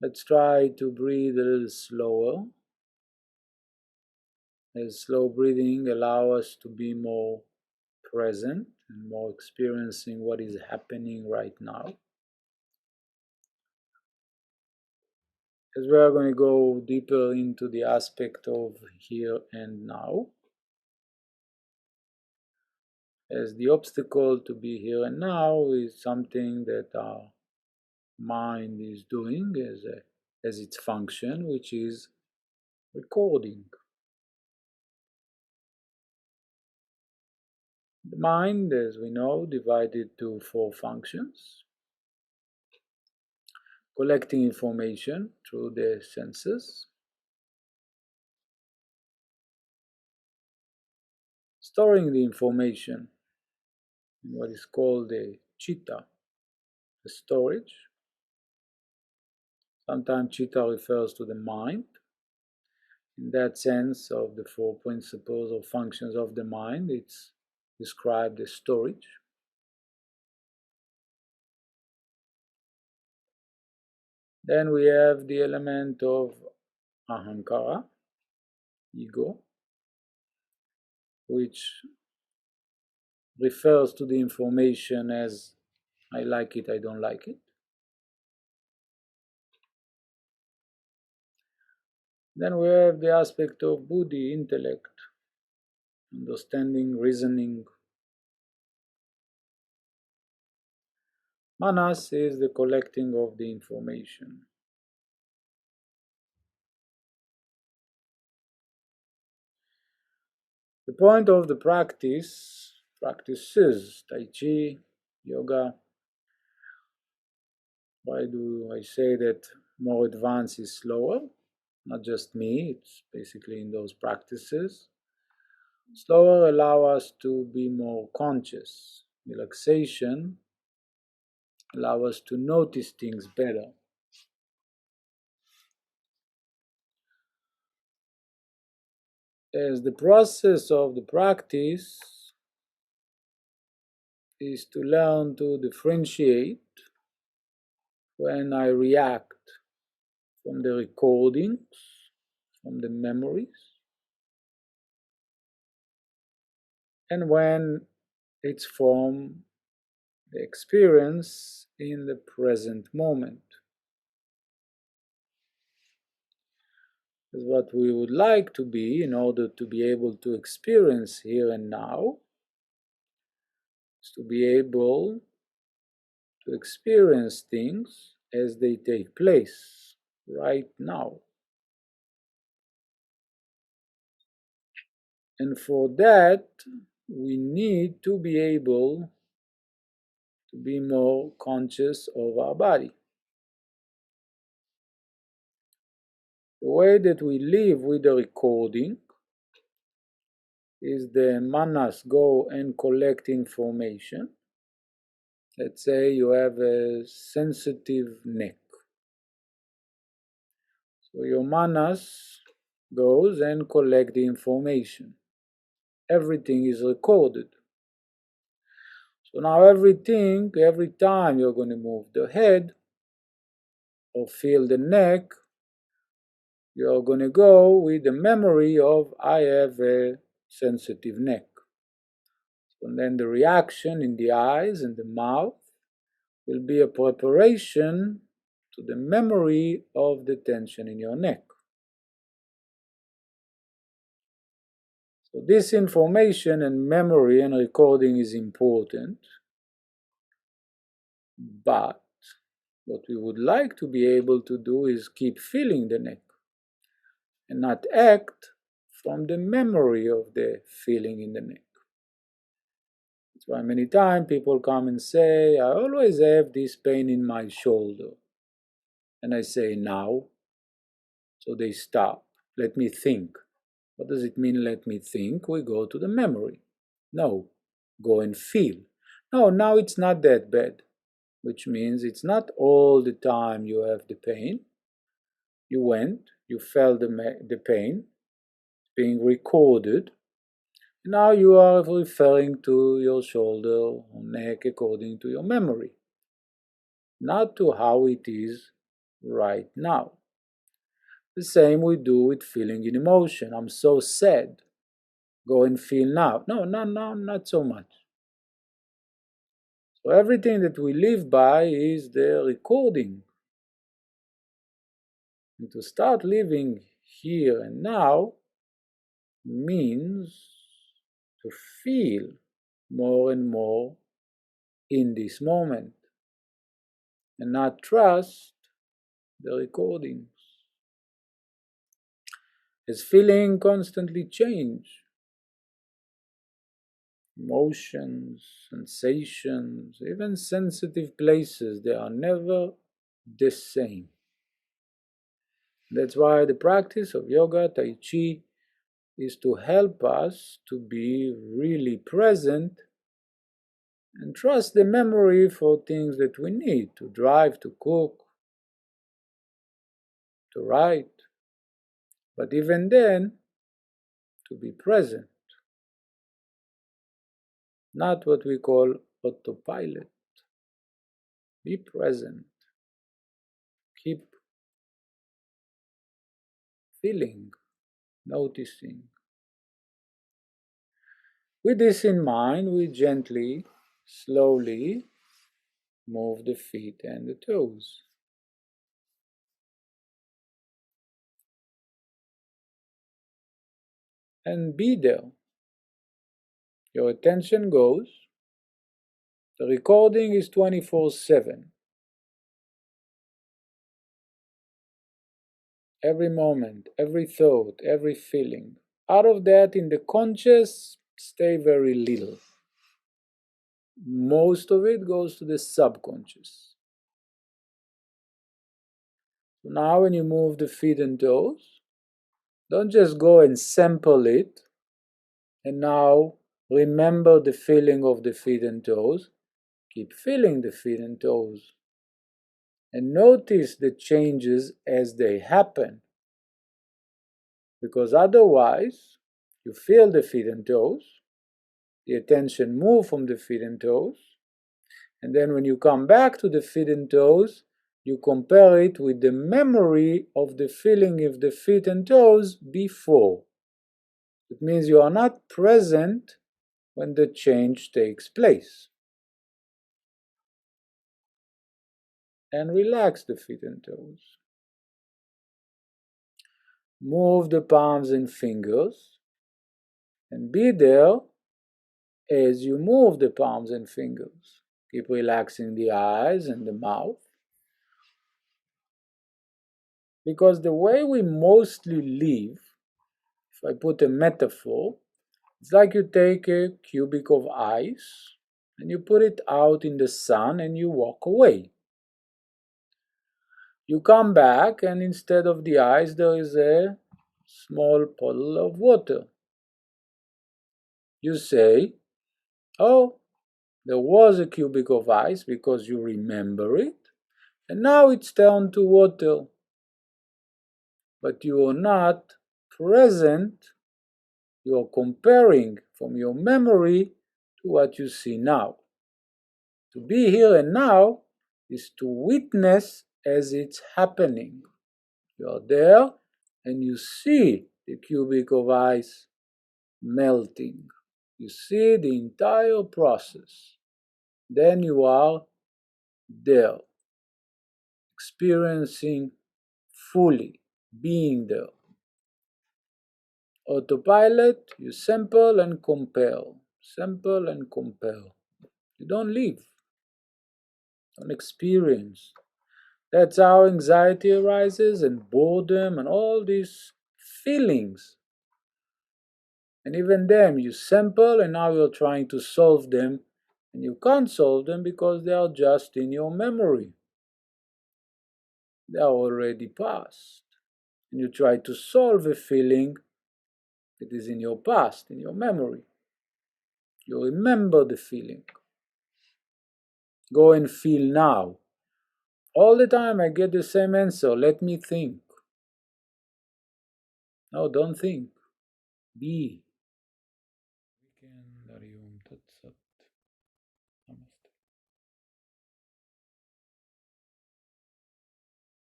Let's try to breathe a little slower, as slow breathing allows us to be more present and more experiencing what is happening right now. As we are going to go deeper into the aspect of here and now, as the obstacle to be here and now is something that our mind is doing as its function, which is recording. The mind, as we know, divided to four functions: collecting information through the senses, storing the information in what is called the chitta, the storage. Sometimes chitta refers to the mind. In that sense of the four principles or functions of the mind, it's described as storage. Then we have the element of ahankara, ego, which refers to the information as I like it, I don't like it. Then we have the aspect of buddhi, intellect, understanding, reasoning. Manas is the collecting of the information. The point of the practices, Tai Chi, yoga, why do I say that more advanced is slower? Not just me, it's basically in those practices. Slower allow us to be more conscious. Relaxation allow us to notice things better. As the process of the practice is to learn to differentiate when I react from the recordings, from the memories, and when it's from the experience in the present moment. Is what we would like to be in order to be able to experience here and now, is to be able to experience things as they take place right now. And for that, we need to be able to be more conscious of our body. The way that we live with the recording is the manas go and collect information. Let's say you have a sensitive neck. So your manas goes and collect the information. Everything is recorded. So now every time you're going to move the head or feel the neck, you're going to go with the memory of I have a sensitive neck. And then the reaction in the eyes and the mouth will be a preparation to the memory of the tension in your neck. So this information and memory and recording is important, but what we would like to be able to do is keep feeling the neck and not act from the memory of the feeling in the neck. That's why many times people come and say, I always have this pain in my shoulder. And I say, now. So they stop. Let me think. What does it mean, let me think? We go to the memory. No, go and feel. No, now it's not that bad. Which means it's not all the time you have the pain. You went, you felt the pain being recorded. Now you are referring to your shoulder or neck according to your memory, not to how it is right now. The same we do with feeling in emotion. I'm so sad. Go and feel now. No, not so much. So everything that we live by is the recording. And to start living here and now means to feel more and more in this moment and not trust the recordings. As feeling constantly change, emotions, sensations, even sensitive places, they are never the same. That's why the practice of yoga, Tai Chi, is to help us to be really present and trust the memory for things that we need to drive, to cook, to write. But even then, to be present, not what we call autopilot. Be present. Keep feeling, noticing. With this in mind, we gently, slowly move the feet and the toes. And be there. Your attention goes. The recording is 24/7. Every moment, every thought, every feeling. Out of that, in the conscious, stay very little. Most of it goes to the subconscious. So now when you move the feet and toes, don't just go and sample it and now remember the feeling of the feet and toes. Keep feeling the feet and toes and notice the changes as they happen. Because otherwise, you feel the feet and toes, the attention move from the feet and toes, and then when you come back to the feet and toes, you compare it with the memory of the feeling of the feet and toes before. It means you are not present when the change takes place. And relax the feet and toes. Move the palms and fingers and be there as you move the palms and fingers. Keep relaxing the eyes and the mouth. Because the way we mostly live, if I put a metaphor, it's like you take a cubic of ice and you put it out in the sun and you walk away. You come back and instead of the ice there is a small puddle of water. You say, oh, there was a cubic of ice because you remember it, and now it's turned to water. But you are not present, you are comparing from your memory to what you see now. To be here and now is to witness as it's happening. You are there and you see the cubic of ice melting. You see the entire process. Then you are there, experiencing fully, being there. Autopilot, you sample and compare. Sample and compare. You don't live, don't experience. That's how anxiety arises and boredom and all these feelings. And even them, you sample and now you're trying to solve them and you can't solve them because they are just in your memory. They are already past. And you try to solve a feeling that is in your past, in your memory. You remember the feeling. Go and feel now. All the time I get the same answer. Let me think. No, don't think. Be.